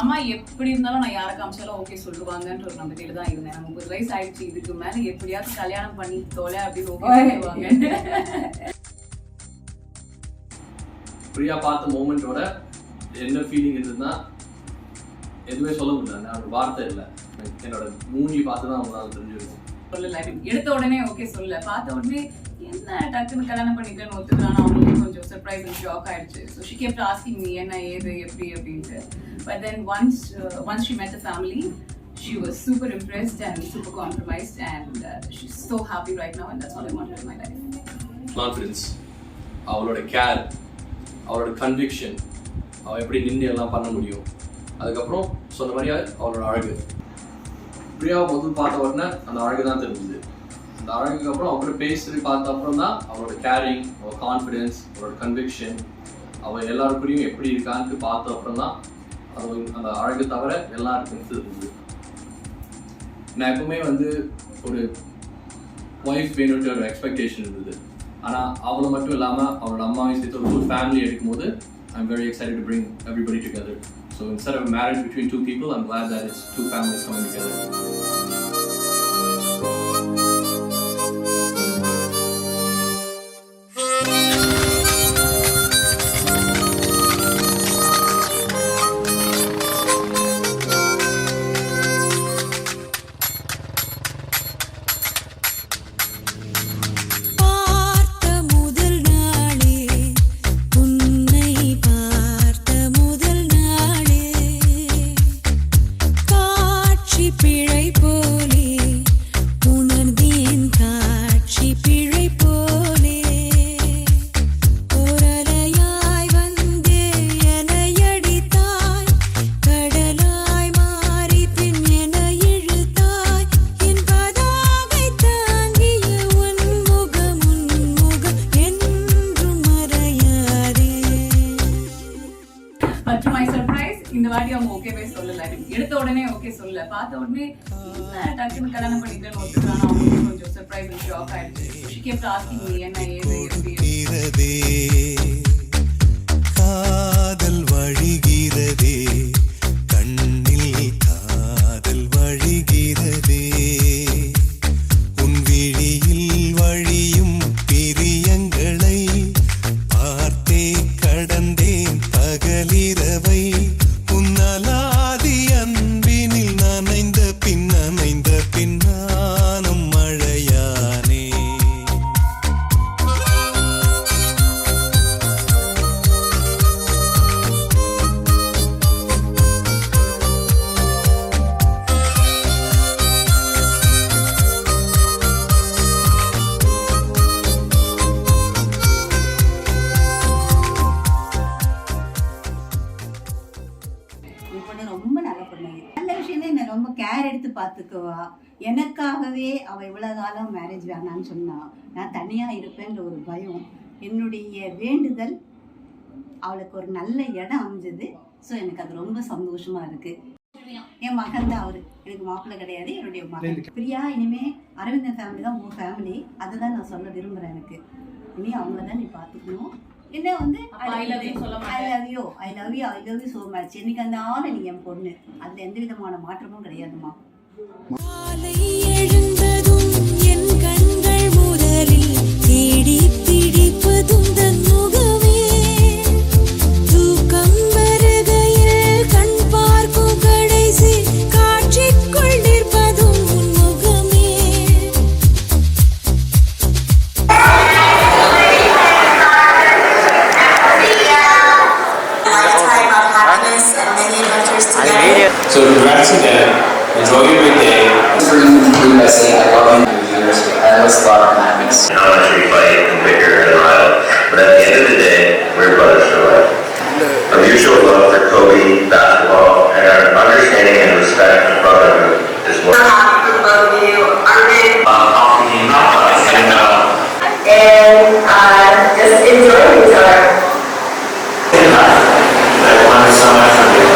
அம்மா எப்படி இருந்தாலும் நான் யாரை காமிச்சாலும் ஓகே சொல்லுவாங்கன்ற ஒரு நம்பிக்கையில தான் இருந்தேன். நமக்கு 30 வயசு ஆயிடுச்சு, இதுக்கு மேல எப்படியாவது கல்யாணம் பண்ணி தோலை அப்படின்னு ஓகே சொல்லுவாங்க. பிரியா பார்த்த மோமெண்டோட என்ன ஃபீலிங் இருந்ததுன்னா எதுவுமே சொல்ல முடியல, ஒரு வார்த்தை இல்லை. என்னோட மூஞ்சி பார்த்து தான் அவங்களால தெரிஞ்சிருக்கும். சொல்லல, எடுத்த உடனே ஓகே சொல்லல, பார்த்த உடனே என்ன டக்குன்னு கல்யாணம் பண்ணிக்கிறேன்னு ஒத்துக்கிறான்னு அவங்களுக்கு கொஞ்சம் சர்ப்ரைஸ் அண்ட் ஷாக் ஆயிடுச்சு. So she kept asking me என்ன ஏது எப்படி அப்படின்ட்டு. But then once she met the family, she was super impressed and super compromised, and she's so happy right now, and that's all I wanted in my life. Confidence, அவளோட care, அவளோட conviction, அவள் எப்படி நின்று எல்லாம் பண்ண முடியும். அதுக்கப்புறம் சொன்ன மாதிரியா அவளோட அழகு. பிரியாவை முதல் பார்த்த உடனே அந்த அழகு தான் தெரிஞ்சுது. அந்த அழகுக்கு அப்புறம் அவங்களோட பேசி பார்த்த அப்புறம் தான் அவளோட கேரிங், அவளோட கான்ஃபிடென்ஸ், அவளோட கன்விக்ஷன், அவள் எல்லாருக்குள்ளேயும் எப்படி இருக்கான்னு பார்த்த அப்புறம் தான் அது அந்த அழகு தவிர எல்லாருக்கும் இருந்தது. நான் எப்பவுமே ஒரு ஒய்ஃப் வேணுன்ற ஒரு எக்ஸ்பெக்டேஷன் இருந்தது. ஆனால் அவளை மட்டும் இல்லாமல் அவளோட அம்மாவையும் சேர்த்து ஒரு ஃபேமிலி எடுக்கும்போது I'm very excited to bring everybody together. So instead of a marriage between two people, I'm glad that it's two families coming together. இந்த வாட்டி அவங்க ஓகேவே சொல்லல, எடுத்த உடனே ஓகே சொல்லல, பார்த்த உடனே என்ன டக்குன்னு கல்யாணம் பண்ணிக்கிறேன்னு ஒத்துக்கிறான்னு அவங்களுக்கு கொஞ்சம் சர்ப்ரைஸ் அண்ட் ஷாக் ஆயிடுச்சு. ஷி கெப்ட் ஆஸ்கிங் மீ என்ன ஏது எப்படி. காதல் வழிகிறதே கண்ணில், காதல் வழிகிறதே உன் விழியில் வழியும் பிரியங்களை பார்த்தே கடந்தேன் பகலிரவை. பின்னானும் மழையானே. ரொம்ப நல்ல பொண்ணு, நல்ல விஷயம். என்ன ரொம்ப கேர் எடுத்து பார்த்துக்குவா. எனக்காகவே அவள் இவ்வளோ காலம் மேரேஜ் வேணான்னு சொன்னா, நான் தனியாக இருப்பேன்ற ஒரு பயம். என்னுடைய வேண்டுதல் அவளுக்கு ஒரு நல்ல இடம் அமைஞ்சது. ஸோ எனக்கு அது ரொம்ப சந்தோஷமா இருக்கு. என் மகன் தான் அவரு, எனக்கு மாப்பிள்ளை கிடையாது, என்னுடைய மகன் பிரியா. இனிமே அரவிந்தன் ஃபேமிலி தான் உன் ஃபேமிலி, அதுதான் நான் சொல்ல விரும்புகிறேன். எனக்கு இனி அவங்க தான் நீ பார்த்துக்கணும். என்ன I love you so much. எனக்கு அந்த ஆளை நீ என் பொண்ணு, அதுல எந்த விதமான மாற்றமும் கிடையாதுமா. எழுந்ததும் என் கண்கள் முதலில் தேடி பிடிப்பதும் தன் முகமே. தூக்கம் வருகையில் கண் பார்க்கும் கடைசி காட்சிக்குள் நிற்பதும் உன் முகமே. So congrats again. Enjoy your big day. For you to conclude by saying I love you for years, I know it's a lot of madness. How much we fight and bicker and rival, but at the end of the day, we're brothers for life. Our mutual love for Kobe, basketball, and our understanding and respect for brotherhood is more. I love you, Arvin. And just enjoy each other. I wanted so much from you.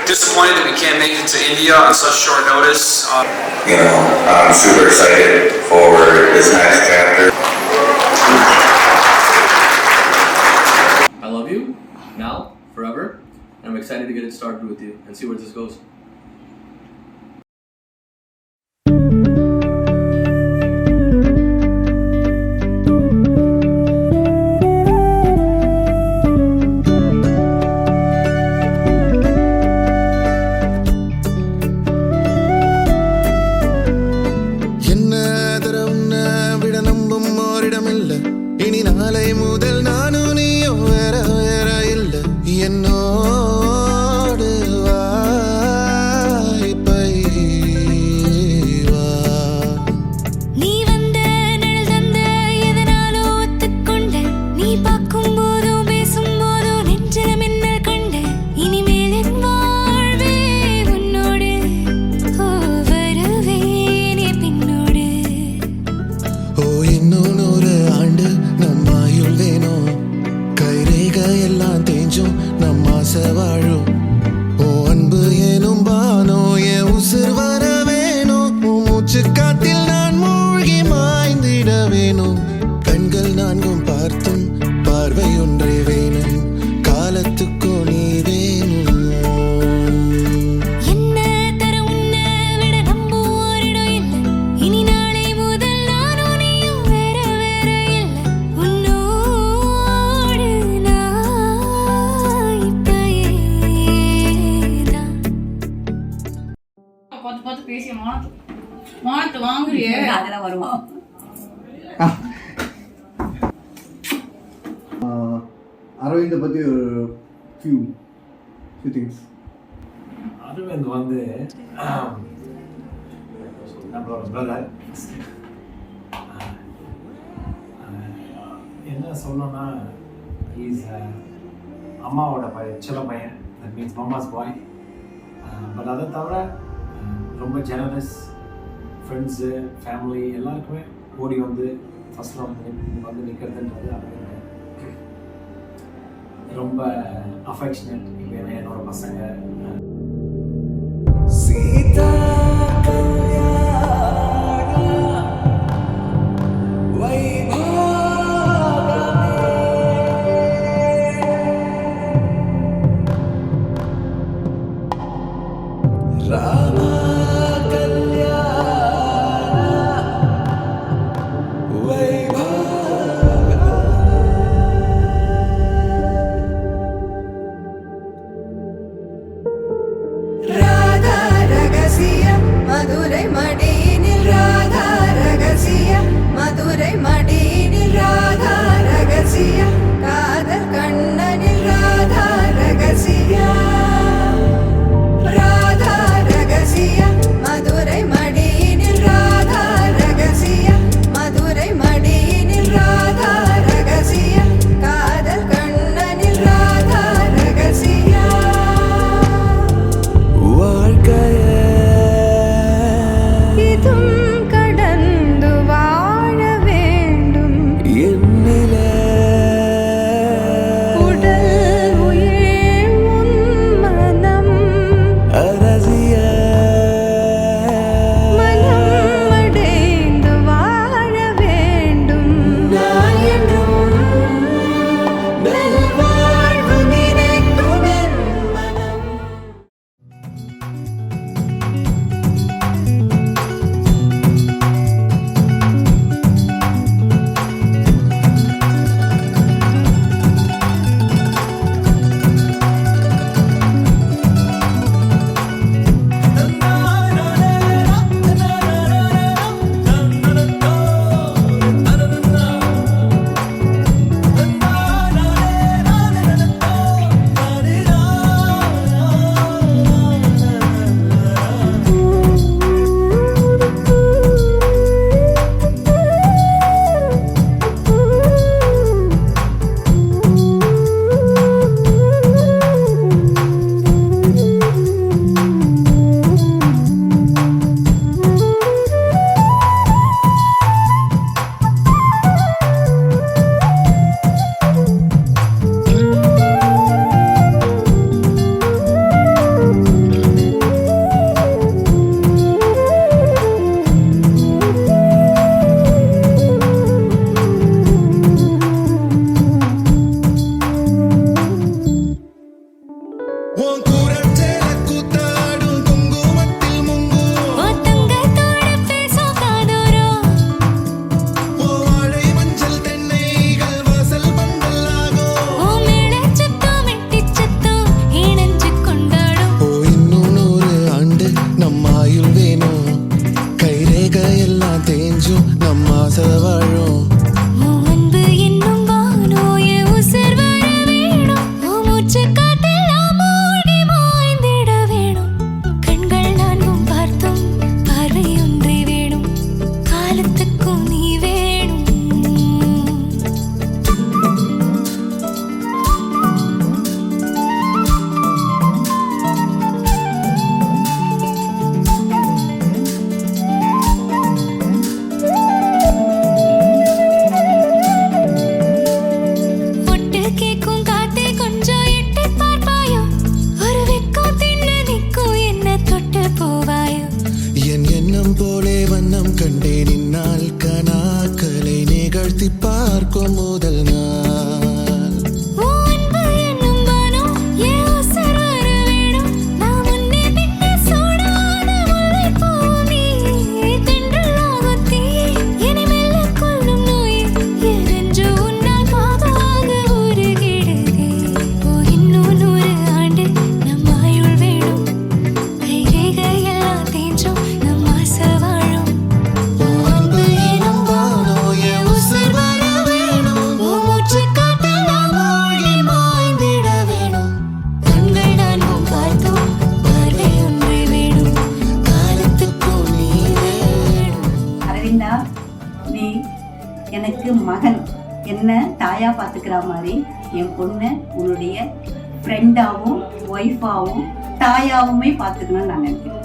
Disappointed that we can't make it to India on such short notice. I'm super excited for this next chapter. I love you now, forever, I'm excited to get it started with you and see where this goes. இனி நாளை முதல் நானும் நீயும் வேற வேற இல்ல என்னோடு வாய்ப்பை வா நீ வந்த நிழல் தந்த எதனாலோ ஒத்துக்கொண்ட நீ பார்க்கும் போதும் பேசும் போதும் நெஞ்சில மின்னல் கண்ட இனிமேல் என் வாழ்வே உன்னோடு வருவேனே பின்னோடு ஓ இன்னும் 100 ஆண்டு நம்ம ஆயுள் வேணும் கைரேகை எல்லாம் தேஞ்சும் நம்ம ஆசை வாழும் ஓ அன்பு ஏனும் பானோ என் உசுர் வர வேணும் உன் மூச்சு காத்தில் நான் மூழ்கி மாய்ந்திட வேணும் கண்கள் நான்கும் பார்த்தும் பார்வை ஒன்றே வேணும் காலத்துக்கோ நீ வேணும் என்ன தர உன்னை விட நம்ப ஓரிடம் இல்லை இனி நாளை முதல் நானும் நீயும் வேற வேற இல்லை உன்னோடு நான் இப்பயேதான் பார்த்து பார்த்து பேசிய மானத்தை வாங்குறியே. அதெல்லாம் வருவோம். அரவிந்தை பற்றி ஒரு ஃபியூ திங்ஸ். அரவிந்த் வந்து நம்மளோட பிரதர். என்ன சொல்லணும்னா இஸ் அம்மாவோட சில பையன், தட் மீன்ஸ் மாமாஸ் பாய். பட் அதை தவிர ரொம்ப ஜெனரஸ், ஃப்ரெண்ட்ஸு ஃபேமிலி எல்லாருக்குமே ஓடி வந்து ஃபஸ்ட் வந்து நிற்கிறதுன்றது அரவிந்த் ரொம்ப அஃபெக்ஷனேட். இப்போ என்னோட பசங்க சீதா மதுரை மடியினில் ராதா ரகசிய மதுரை மடியினில் ராதா ரகசிய காதல் கண்ணனில் ராதா ரகசிய ராதா ரகசிய மதுரை மடியினில் ராதா ரகசிய மதுரை மடியினில் ராதா ரகசிய காதல் கண்ணனில் ராதா ரகசிய வாழ்க்கைய கடந்து வாழ வேண்டும் என்னில உடல் உயிர் உன் மனம் அரசிய மனம் அடைந்து வாழ வேண்டும் நான் என்றும் நல்வாழ்வு நினைக்கும் என் மனம். பார்க்கும் முதல் நாள் அன்பு என்னும் வானம் என் உசுர் வர வேணும். நான் முன்னே பின்னே சூடான முல்லைப்பூ நீ. தென்றலாகும் தீ என்னை மெல்ல கொல்லும் நோய் எதென்று உன்னால் பாவாக உருகிடுதே. இன்னும் 100 ஆண்டு நம் ஆயுள் வேணும். கைரேகையெல்லாம் தேஞ்சும் நம் ஆசை வாழும். அன்பு எனும் வானம் என் உசுர் வர வேணும். மூச்சு காட்டெல்லாம் மூடி மாய்ந்திட வேணும். கண்கள் நான்கும் பார்த்தோம் பார்வை ஒன்றே வேணும். காலத்துக்கும் நீ வேணும். அரவிந்தா, நீ எனக்கு மகன் என்ன தாயா பார்த்துக்கிற மாதிரி என் பொண்ணை உன்னுடைய ஃப்ரெண்டாகவும் ஒய்ஃபாகவும் தாயாவுமே பார்த்துக்கணும்னு நான் நினைக்கிறேன்.